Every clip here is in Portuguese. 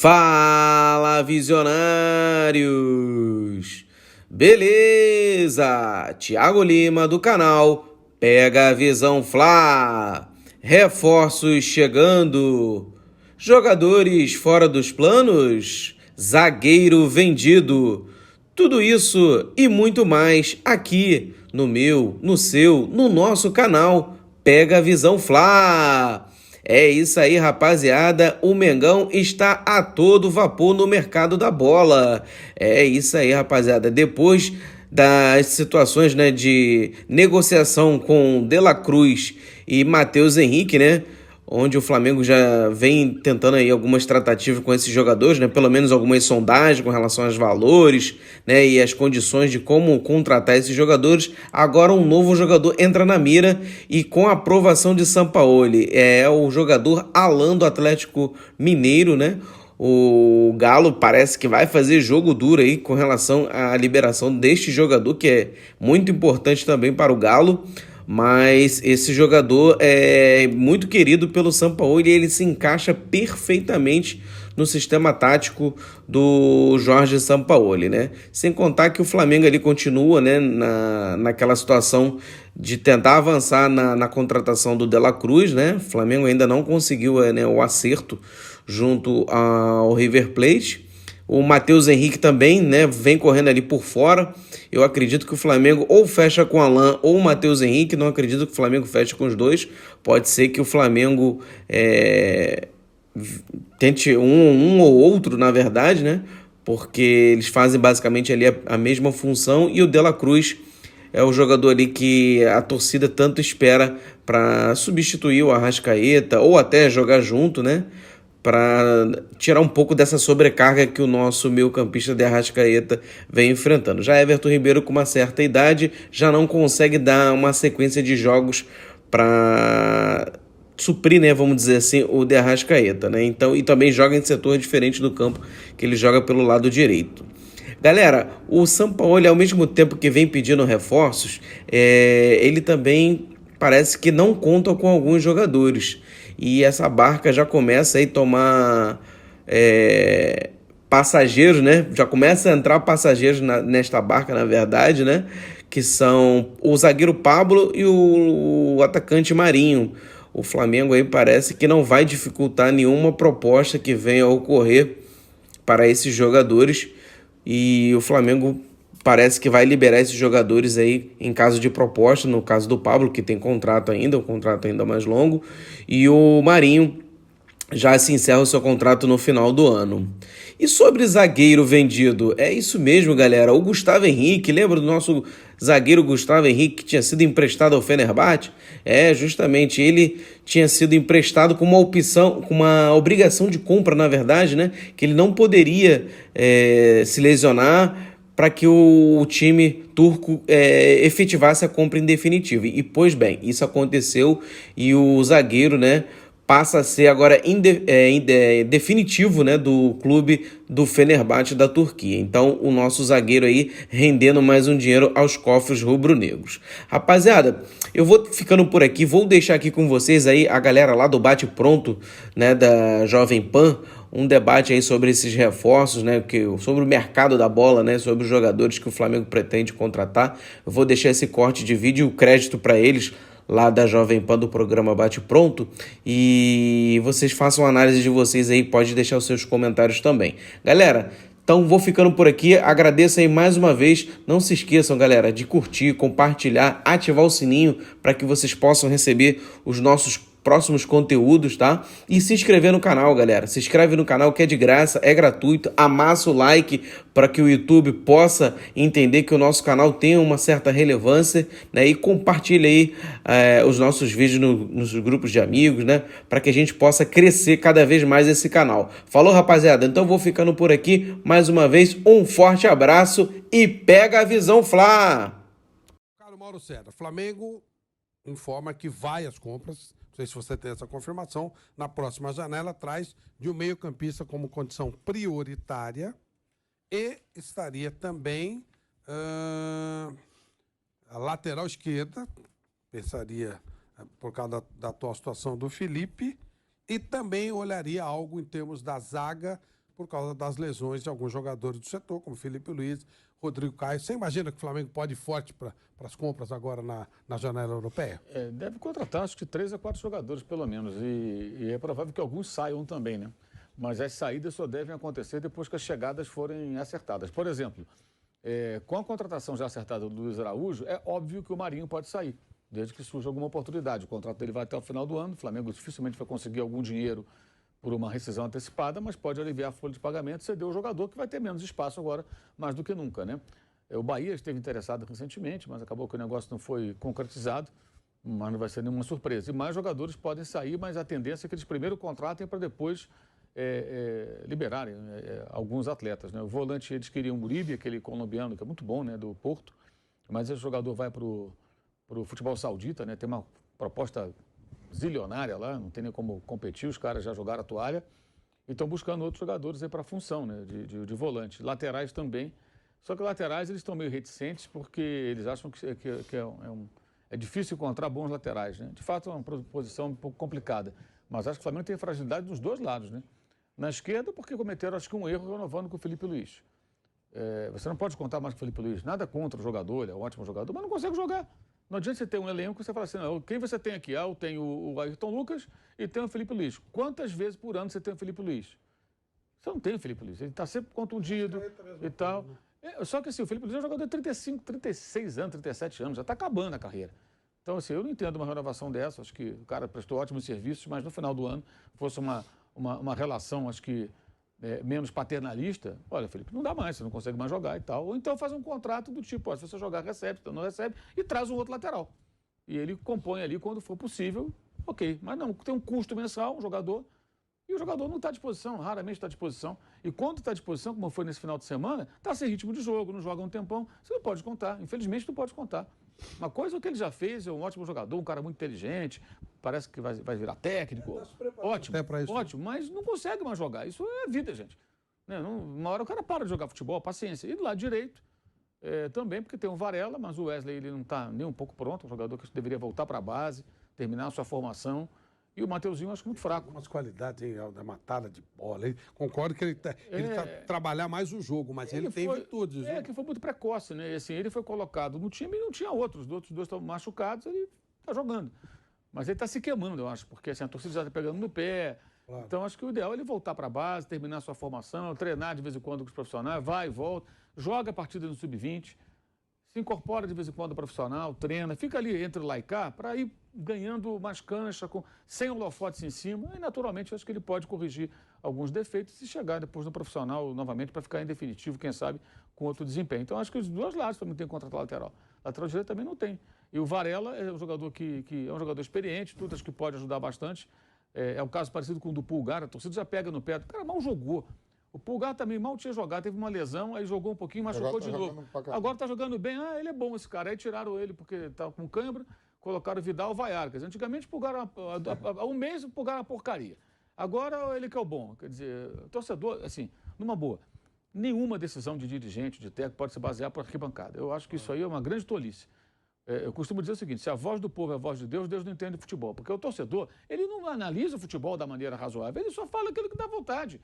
Fala, visionários! Beleza? Thiago Lima do canal Pega a Visão Fla. Reforços chegando. Jogadores fora dos planos. Zagueiro vendido. Tudo isso e muito mais aqui no meu, no seu, no nosso canal Pega a Visão Fla. É isso aí, rapaziada. O Mengão está a todo vapor no mercado da bola. É isso aí, rapaziada. Depois das situações, né, de negociação com De La Cruz e Matheus Henrique, né, onde o Flamengo já vem tentando aí algumas tratativas com esses jogadores, né? Pelo menos algumas sondagens com relação aos valores, né? E as condições de como contratar esses jogadores. Agora um novo jogador entra na mira e com a aprovação de Sampaoli. É o jogador Alan do Atlético Mineiro, né? O Galo parece que vai fazer jogo duro aí com relação à liberação deste jogador, que é muito importante também para o Galo. Mas esse jogador é muito querido pelo Sampaoli e ele se encaixa perfeitamente no sistema tático do Jorge Sampaoli, né? Sem contar que o Flamengo ali continua, né, naquela situação de tentar avançar na contratação do De La Cruz, né? O Flamengo ainda não conseguiu, né, o acerto junto ao River Plate. O Matheus Henrique também, né, vem correndo ali por fora. Eu acredito que o Flamengo ou fecha com o Alan ou o Matheus Henrique. Não acredito que o Flamengo feche com os dois. Pode ser que o Flamengo tente um ou outro, na verdade, né? Porque eles fazem basicamente ali a mesma função. E o De La Cruz é o jogador ali que a torcida tanto espera para substituir o Arrascaeta ou até jogar junto, né? Para tirar um pouco dessa sobrecarga que o nosso meio-campista de Arrascaeta vem enfrentando. Já Everton Ribeiro, com uma certa idade, já não consegue dar uma sequência de jogos para suprir, né, vamos dizer assim, o de Arrascaeta, né? Então, e também joga em setor diferente do campo, que ele joga pelo lado direito. Galera, o Sampaoli, ao mesmo tempo que vem pedindo reforços, ele também parece que não conta com alguns jogadores. E essa barca já começa aí a tomar passageiros, né? Já começa a entrar passageiros nesta barca, na verdade, né? Que são o zagueiro Pablo e o atacante Marinho. O Flamengo aí parece que não vai dificultar nenhuma proposta que venha a ocorrer para esses jogadores. E o Flamengo parece que vai liberar esses jogadores aí em caso de proposta, no caso do Pablo, que tem contrato ainda, um contrato ainda mais longo, e o Marinho já se encerra o seu contrato no final do ano. E sobre zagueiro vendido, é isso mesmo, galera. O Gustavo Henrique, lembra do nosso zagueiro Gustavo Henrique que tinha sido emprestado ao Fenerbahçe? Justamente, ele tinha sido emprestado com uma opção, com uma obrigação de compra, na verdade, né? Que ele não poderia se lesionar para que o time turco efetivasse a compra em definitivo. E, pois bem, isso aconteceu e o zagueiro, né, passa a ser agora definitivo, né, do clube do Fenerbahçe da Turquia. Então, o nosso zagueiro aí rendendo mais um dinheiro aos cofres rubro-negros. Rapaziada, eu vou ficando por aqui, vou deixar aqui com vocês aí a galera lá do Bate Pronto, né, da Jovem Pan, um debate aí sobre esses reforços, né, sobre o mercado da bola, né, sobre os jogadores que o Flamengo pretende contratar. Eu vou deixar esse corte de vídeo e o crédito para eles lá da Jovem Pan do programa Bate Pronto e vocês façam a análise de vocês aí, pode deixar os seus comentários também. Galera, então vou ficando por aqui, agradeço aí mais uma vez, não se esqueçam, galera, de curtir, compartilhar, ativar o sininho para que vocês possam receber os nossos próximos conteúdos, tá? E se inscrever no canal, galera. Se inscreve no canal que é de graça, é gratuito. Amassa o like para que o YouTube possa entender que o nosso canal tem uma certa relevância, né? E compartilha aí os nossos vídeos nos grupos de amigos, né? Para que a gente possa crescer cada vez mais esse canal. Falou, rapaziada? Então vou ficando por aqui. Mais uma vez, um forte abraço e pega a visão, Fla! Carlos Mauro César, Flamengo informa que vai às compras. Não sei se você tem essa confirmação. Na próxima janela, traz de um meio-campista como condição prioritária e estaria também a lateral esquerda, pensaria por causa da atual situação do Felipe, e também olharia algo em termos da zaga, por causa das lesões de alguns jogadores do setor, como Felipe Luiz, Rodrigo Caio. Você imagina que o Flamengo pode ir forte para as compras agora na janela europeia? Deve contratar, acho que 3 a 4 jogadores, pelo menos. E é provável que alguns saiam também, né? Mas as saídas só devem acontecer depois que as chegadas forem acertadas. Por exemplo, com a contratação já acertada do Luiz Araújo, é óbvio que o Marinho pode sair, desde que surja alguma oportunidade. O contrato dele vai até o final do ano, o Flamengo dificilmente vai conseguir algum dinheiro por uma rescisão antecipada, mas pode aliviar a folha de pagamento e ceder o jogador, que vai ter menos espaço agora, mais do que nunca, né? O Bahia esteve interessado recentemente, mas acabou que o negócio não foi concretizado, mas não vai ser nenhuma surpresa. E mais jogadores podem sair, mas a tendência é que eles primeiro contratem para depois liberarem alguns atletas, né? O volante, eles queriam o Uribe, aquele colombiano, que é muito bom, né, do Porto, mas esse jogador vai para o futebol saudita, né? Tem uma proposta zilionária lá, não tem nem como competir, os caras já jogaram a toalha e estão buscando outros jogadores aí para a função, né, de volante. Laterais também, só que laterais eles estão meio reticentes porque eles acham que é difícil encontrar bons laterais, né? De fato é uma posição um pouco complicada, mas acho que o Flamengo tem fragilidade dos dois lados, né? Na esquerda porque cometeram acho que um erro renovando com o Felipe Luiz. Você não pode contar mais com o Felipe Luiz, nada contra o jogador, ele é um ótimo jogador, mas não consegue jogar. Não adianta você ter um elenco e você fala assim, não, quem você tem aqui? Eu tenho o Ayrton Lucas e tenho o Felipe Luiz. Quantas vezes por ano você tem o Felipe Luiz? Você não tem o Felipe Luiz, ele está sempre contundido e tal. Só que assim, o Felipe Luiz é um jogador de 35, 36 anos, 37 anos, já está acabando a carreira. Então assim, eu não entendo uma renovação dessa, acho que o cara prestou ótimos serviços, mas no final do ano fosse uma relação, acho que menos paternalista, olha, Felipe, não dá mais, você não consegue mais jogar e tal. Ou então faz um contrato do tipo, se você jogar, recebe, se não recebe, e traz um outro lateral. E ele compõe ali quando for possível, ok. Mas não, tem um custo mensal, um jogador, e o jogador não está à disposição, raramente está à disposição. E quando está à disposição, como foi nesse final de semana, está sem ritmo de jogo, não joga um tempão, você não pode contar. Infelizmente, não pode contar. Uma coisa é o que ele já fez, é um ótimo jogador, um cara muito inteligente, parece que vai virar técnico. Ótimo, ótimo, mas não consegue mais jogar. Isso é vida, gente. Né? Uma hora o cara para de jogar futebol, paciência. E do lado direito, também, porque tem o Varela, mas o Wesley ele não está nem um pouco pronto, um jogador que deveria voltar para a base, terminar a sua formação. E o Mateuzinho eu acho muito fraco. Algumas qualidades da matada de bola. Concordo que ele tá trabalhar mais o jogo, mas ele tem virtudes. Que foi muito precoce, né? E, assim, ele foi colocado no time e não tinha outros. Os outros dois estão machucados, ele está jogando. Mas ele está se queimando, eu acho, porque assim, a torcida já está pegando no pé. Claro. Então acho que o ideal é ele voltar para a base, terminar a sua formação, treinar de vez em quando com os profissionais, vai e volta, joga a partida no sub-20. Se incorpora de vez em quando profissional, treina, fica ali entre lá e cá para ir ganhando mais cancha, sem holofotes em cima. E, naturalmente, acho que ele pode corrigir alguns defeitos e chegar depois no profissional novamente para ficar em definitivo, quem sabe, com outro desempenho. Então, acho que os dois lados também tem contrato lateral. Lateral direito também não tem. E o Varela é um jogador que é um jogador experiente, tudo acho que pode ajudar bastante. É um caso parecido com o do Pulgar, a torcida já pega no pé. O cara mal jogou. O Pulgar também mal tinha jogado, teve uma lesão, aí jogou um pouquinho, machucou de novo. Agora tá jogando bem, ele é bom esse cara. Aí tiraram ele porque estava com cãibra, colocaram o Vidal Vaiarcas. Antigamente, há um mês, o Pulgar era uma porcaria. Agora ele que é o bom. Quer dizer, torcedor, assim, numa boa, nenhuma decisão de dirigente, de técnico pode se basear por arquibancada. Eu acho que isso aí é uma grande tolice. Eu costumo dizer o seguinte, se a voz do povo é a voz de Deus, Deus não entende futebol. Porque o torcedor, ele não analisa o futebol da maneira razoável, ele só fala aquilo que dá vontade.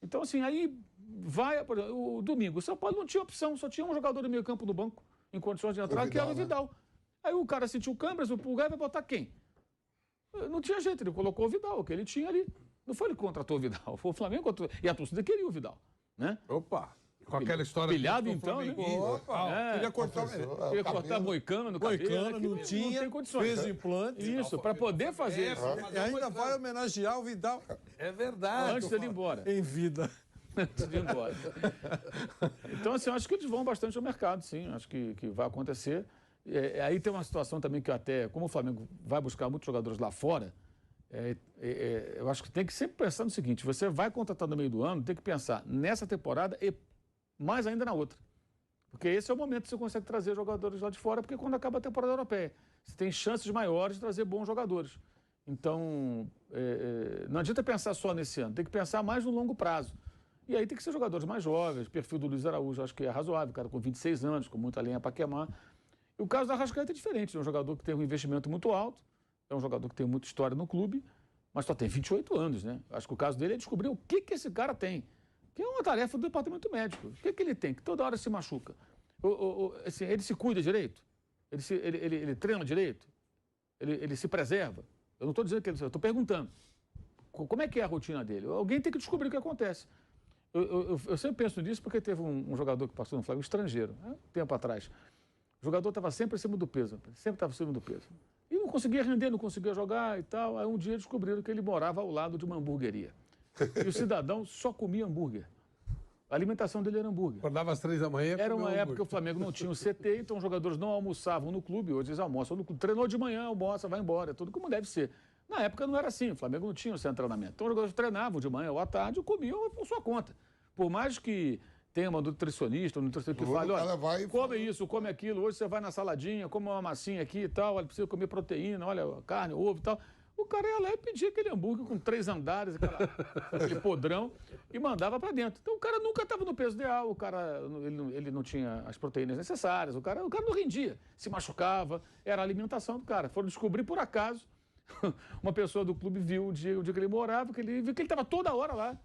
Então, assim, aí vai, por exemplo, o domingo, o São Paulo não tinha opção, só tinha um jogador do meio campo no banco, em condições de entrar, que era o Vidal. Né? Aí o cara sentiu câmeras, o Pulgar vai botar quem? Não tinha jeito, ele colocou o Vidal, o que ele tinha ali. Não foi ele que contratou o Vidal, foi o Flamengo contratou. E a torcida queria o Vidal, né? Opa! Com aquela história... Pilhado, então, né? Queria cortar moicano no cabelo. Moicano, não tem condições. Fez implante. Isso, para poder fazer isso. E ainda vai homenagear o Vidal. É verdade. Antes dele ir embora. Em vida. Antes de ir embora. Então, assim, eu acho que eles vão bastante ao mercado, sim. Acho que vai acontecer. Aí tem uma situação também que até, como o Flamengo vai buscar muitos jogadores lá fora, eu acho que tem que sempre pensar no seguinte, você vai contratar no meio do ano, tem que pensar nessa temporada e mais ainda na outra. Porque esse é o momento que você consegue trazer jogadores lá de fora, porque quando acaba a temporada europeia, você tem chances maiores de trazer bons jogadores. Então, não adianta pensar só nesse ano, tem que pensar mais no longo prazo. E aí tem que ser jogadores mais jovens, perfil do Luiz Araújo, acho que é razoável, cara com 26 anos, com muita lenha para queimar. E o caso da Arrascaeta é diferente, é um jogador que tem um investimento muito alto, é um jogador que tem muita história no clube, mas só tem 28 anos, né? Acho que o caso dele é descobrir o que esse cara tem. que é uma tarefa do departamento médico. O que ele tem? Que toda hora se machuca. Assim, ele se cuida direito? Ele treina direito? Ele se preserva? Eu não estou dizendo que ele... Eu estou perguntando. Como é que é a rotina dele? Alguém tem que descobrir o que acontece. Eu sempre penso nisso porque teve um jogador que passou no Flamengo, estrangeiro, né, tempo atrás. O jogador estava sempre acima do peso, sempre estava acima do peso. E não conseguia render, não conseguia jogar e tal. Aí um dia descobriram que ele morava ao lado de uma hamburgueria. E o cidadão só comia hambúrguer. A alimentação dele era hambúrguer. Acordava às 3 da manhã. Era uma época que o Flamengo não tinha o CT, então os jogadores não almoçavam no clube. Hoje eles almoçam no clube. Treinou de manhã, almoça, vai embora. Tudo como deve ser. Na época não era assim. O Flamengo não tinha o centro de treinamento. Então os jogadores treinavam de manhã ou à tarde e comiam por sua conta. Por mais que tenha uma nutricionista, um nutricionista que fale, olha, come isso, come aquilo, hoje você vai na saladinha, come uma massinha aqui e tal, olha, precisa comer proteína, olha, carne, ovo e tal. O cara ia lá e pedia aquele hambúrguer com 3 andares, aquele podrão, e mandava para dentro. Então o cara nunca estava no peso ideal, o cara ele não tinha as proteínas necessárias, o cara não rendia, se machucava, era a alimentação do cara. Foram descobrir por acaso, uma pessoa do clube viu o dia que ele morava, viu que ele estava toda hora lá.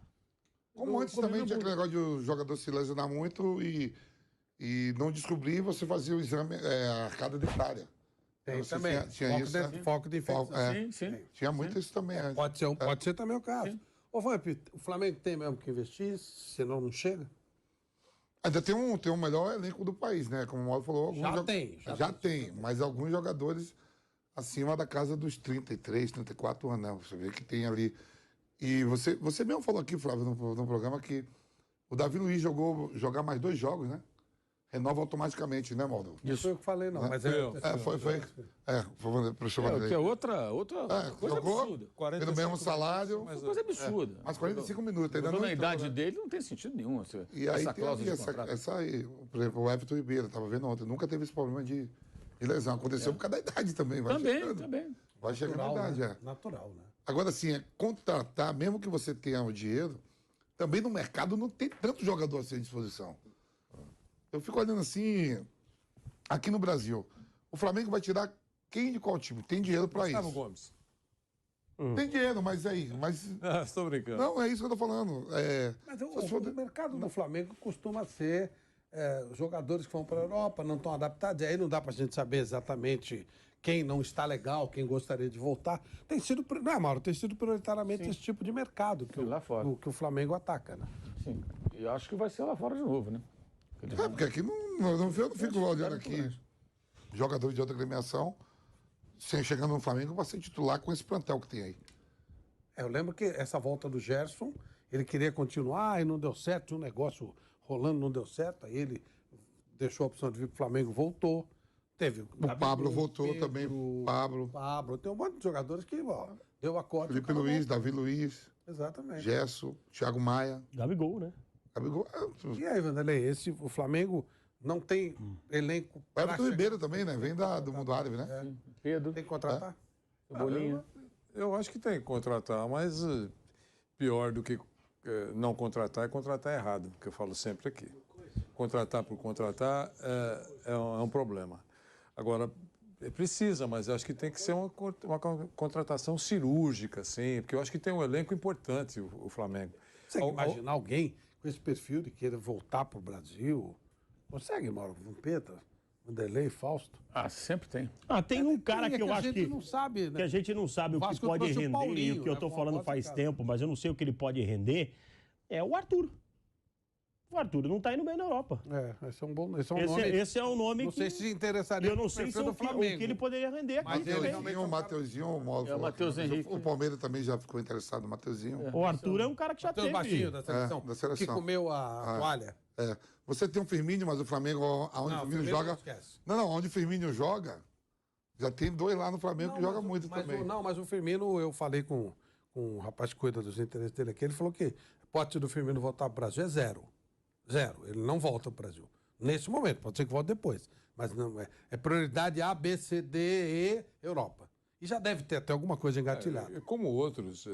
Como antes também tinha aquele negócio de o jogador se lesionar muito e não descobrir, você fazia o exame a cada dentária. Tem Você também. tinha isso, né? Foco de infecção. Sim. Tinha muito isso também antes. Pode ser também o caso. Ô, Vamp, o Flamengo tem mesmo que investir, senão não chega? Ainda tem um melhor elenco do país, né? Como o Mauro falou. Já tem, mas alguns jogadores acima da casa dos 33, 34 anos, né? Você vê que tem ali... E você mesmo falou aqui, Flávio, no programa, que o Davi Luiz jogar mais 2 jogos, né? Renova automaticamente, né, Mauro? Isso foi eu que falei, não. Mas foi o professor Vanderlei. Que é outra coisa jogou, absurda. Pelo mesmo salário. Coisa absurda. Mas 45 minutos. Ainda não na entrou, idade né? dele não tem sentido nenhum. E aí essa tem cláusula ali de contrato. essa aí. Por exemplo, o Everton Ribeiro, estava vendo ontem, nunca teve esse problema de lesão. Aconteceu por causa da idade também. Também. Vai chegar na idade, né? Natural, né? Agora, assim, contratar, mesmo que você tenha o dinheiro, também no mercado não tem tanto jogador assim à disposição. Eu fico olhando assim, aqui no Brasil, o Flamengo vai tirar quem de qual time? Tem dinheiro para isso. Gustavo Gomes. Tem dinheiro, mas aí... Estou brincando. Não, é isso que eu tô falando. Mas o mercado do Flamengo costuma ser jogadores que vão para a Europa, não estão adaptados, e aí não dá para a gente saber exatamente quem não está legal, quem gostaria de voltar. Tem sido, né, Mauro? Tem sido prioritariamente esse tipo de mercado que o Flamengo ataca, né? Sim. E acho que vai ser lá fora de novo, né? Porque aqui eu não fico olhando aqui jogadores de outra agremiação chegando no Flamengo para ser titular com esse plantel que tem aí. Eu lembro que essa volta do Gerson, ele queria continuar e não deu certo, tinha um negócio rolando, não deu certo, aí ele deixou a opção de vir para o Flamengo, voltou. Teve o Pablo voltou Pedro, também, Pablo, tem um monte de jogadores que deu a corda. Felipe Luiz, Davi Luiz. Exatamente. Gesso, Thiago Maia. Gabigol, né? Gabigol. E aí, Vanderlei, o Flamengo não tem elenco... O Everton Ribeiro também, né? Vem do mundo árabe, né? Pedro. Tem que contratar? Bolinha. Eu acho que tem que contratar, mas pior do que não contratar é contratar errado, que eu falo sempre aqui. Contratar por contratar é um problema. Agora, precisa, mas eu acho que tem que ser uma contratação cirúrgica, assim, porque eu acho que tem um elenco importante, o Flamengo. Você imaginar alguém com esse perfil de querer voltar para o Brasil? Consegue, Mauro? Vampeta, Vanderlei, Fausto? Sempre tem. Tem um cara que eu acho que... não sabe, né? Que a gente não sabe o que pode render, e o que eu estou falando faz tempo, mas eu não sei o que ele pode render, é o Arthur. O Arthur não está indo bem na Europa. Esse é um bom nome. Esse é um nome não sei se interessaria. Eu não sei se o que ele poderia render aqui. O Mateuzinho, o Matheus Henrique. O Palmeiras também já ficou interessado no Mateuzinho. O Arthur é um cara que já teve. Baixinho da seleção. Da seleção. Que comeu a toalha. Você tem um Firmino, mas o Flamengo, onde o Firmino joga... Não, onde o Firmino joga, já tem 2 lá no Flamengo que joga muito também. Mas o Firmino, eu falei com um rapaz que cuida dos interesses dele aqui, ele falou que a hipótese do Firmino voltar para o Brasil é 0. Ele não volta para o Brasil. Nesse momento, pode ser que volte depois. Mas não é prioridade A, B, C, D, E, Europa. E já deve ter até alguma coisa engatilhada. Como outros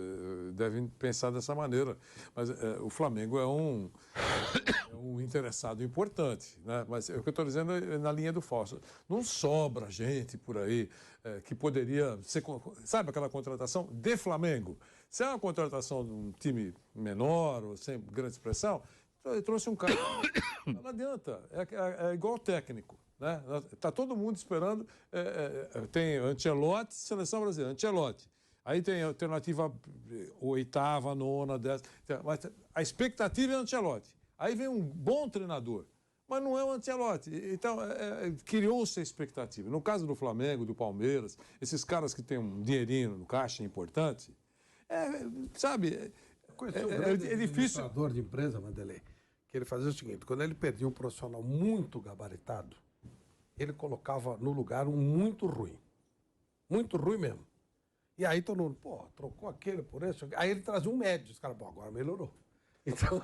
devem pensar dessa maneira. Mas o Flamengo é um interessado importante, né? Mas o que eu estou dizendo é na linha do Fausto. Não sobra gente por aí que poderia ser... Sabe aquela contratação de Flamengo? Se é uma contratação de um time menor ou sem grande expressão, eu trouxe um cara. Não adianta. É igual técnico. Né? Tá todo mundo esperando. Tem Ancelotti, seleção brasileira, Ancelotti. Aí tem a alternativa 8ª, 9ª, 10ª. Mas a expectativa é Ancelotti. Aí vem um bom treinador, mas não é o Ancelotti. Então, criou-se a expectativa. No caso do Flamengo, do Palmeiras, esses caras que têm um dinheirinho no caixa importante, sabe, é difícil. O de empresa, Vanderlei, que ele fazia o seguinte: quando ele perdia um profissional muito gabaritado, ele colocava no lugar um muito ruim mesmo. E aí todo mundo, trocou aquele por esse. Aí ele trazia um médio. Os caras, agora melhorou. Então,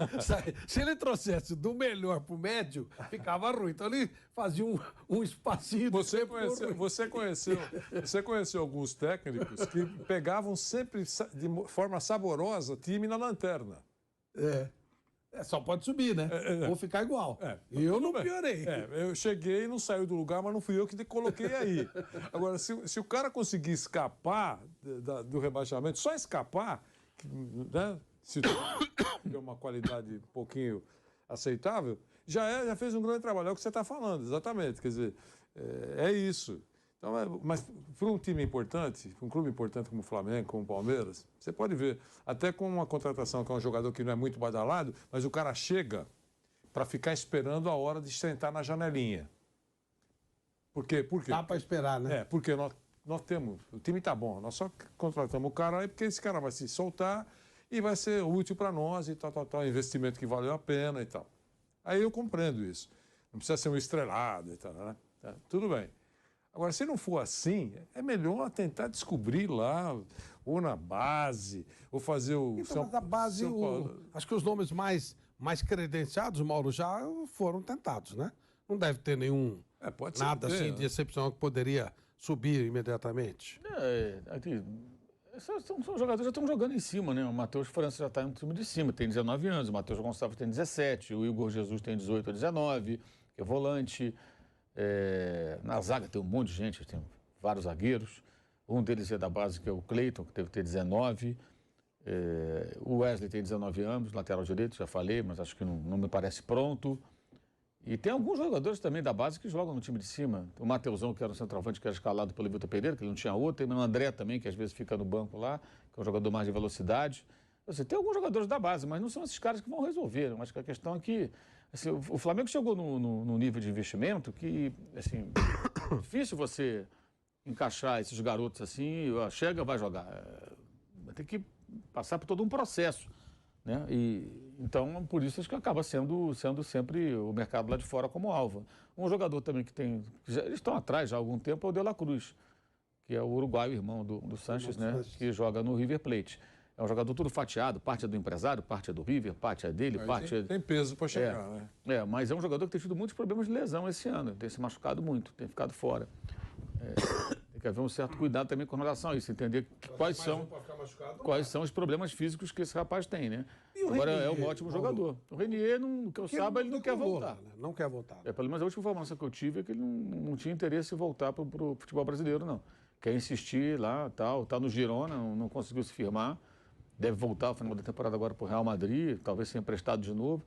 se ele trouxesse do melhor pro médio, ficava ruim. Então ele fazia um espacinho. Você conheceu alguns técnicos que pegavam sempre de forma saborosa time na lanterna. Só pode subir, né? Ou ficar igual. E eu não piorei. Eu cheguei e não saiu do lugar, mas não fui eu que coloquei aí. Agora, se o cara conseguir escapar do rebaixamento, só escapar, né? Se tem uma qualidade um pouquinho aceitável, já fez um grande trabalho. É o que você está falando, exatamente. Quer dizer, é isso. Então, mas para um time importante, para um clube importante como o Flamengo, como o Palmeiras, você pode ver, até com uma contratação que é um jogador que não é muito badalado, mas o cara chega para ficar esperando a hora de sentar na janelinha. Por quê? Dá para esperar, né? Porque nós temos, o time está bom, nós só contratamos o cara aí porque esse cara vai se soltar e vai ser útil para nós e tal, investimento que valeu a pena e tal. Aí eu compreendo isso. Não precisa ser um estrelado e tal, né? Tudo bem. Agora, se não for assim, é melhor tentar descobrir lá, ou na base, ou fazer o... Então, mas a base, acho que os nomes mais credenciados, Mauro, já foram tentados, né? Não deve ter nenhum... nada assim de excepcional que poderia subir imediatamente. São jogadores que já estão jogando em cima, né? O Matheus França já está no time de cima, tem 19 anos. O Matheus Gonçalves tem 17. O Igor Jesus tem 18 ou 19, que é volante. Na zaga tem um monte de gente, tem vários zagueiros. Um deles é da base, que é o Cleiton, que deve ter 19. O Wesley tem 19 anos, lateral direito, já falei, mas acho que não me parece pronto. E tem alguns jogadores também da base que jogam no time de cima. O Mateusão, que era um centroavante, que era escalado pelo Vitor Pereira, que ele não tinha outro. Tem o André também, que às vezes fica no banco lá, que é um jogador mais de velocidade. Tem alguns jogadores da base, mas não são esses caras que vão resolver. Acho que a questão é que assim, o Flamengo chegou no nível de investimento que, assim, é difícil você encaixar esses garotos assim, chega, vai jogar. Vai ter que passar por todo um processo. Né? Então, por isso que acaba sendo sempre o mercado lá de fora como alvo. Um jogador também eles estão atrás já há algum tempo é o De La Cruz, que é o uruguaio, irmão do Sanches, né? Que joga no River Plate. É um jogador tudo fatiado, parte é do empresário, parte é do River, parte é dele, parte tem peso para chegar, né? Mas é um jogador que tem tido muitos problemas de lesão esse ano, tem se machucado muito, tem ficado fora. Tem que haver um certo cuidado também com relação a isso, entender quais são os problemas físicos que esse rapaz tem, né? Agora é um ótimo jogador. O Renier, que eu saiba, ele não quer voltar. Né? Não quer voltar. Pelo menos a última informação que eu tive é que ele não tinha interesse em voltar para o futebol brasileiro, não. Quer insistir lá, tá no Girona, não conseguiu se firmar. Deve voltar ao final da temporada agora para o Real Madrid, talvez ser emprestado de novo.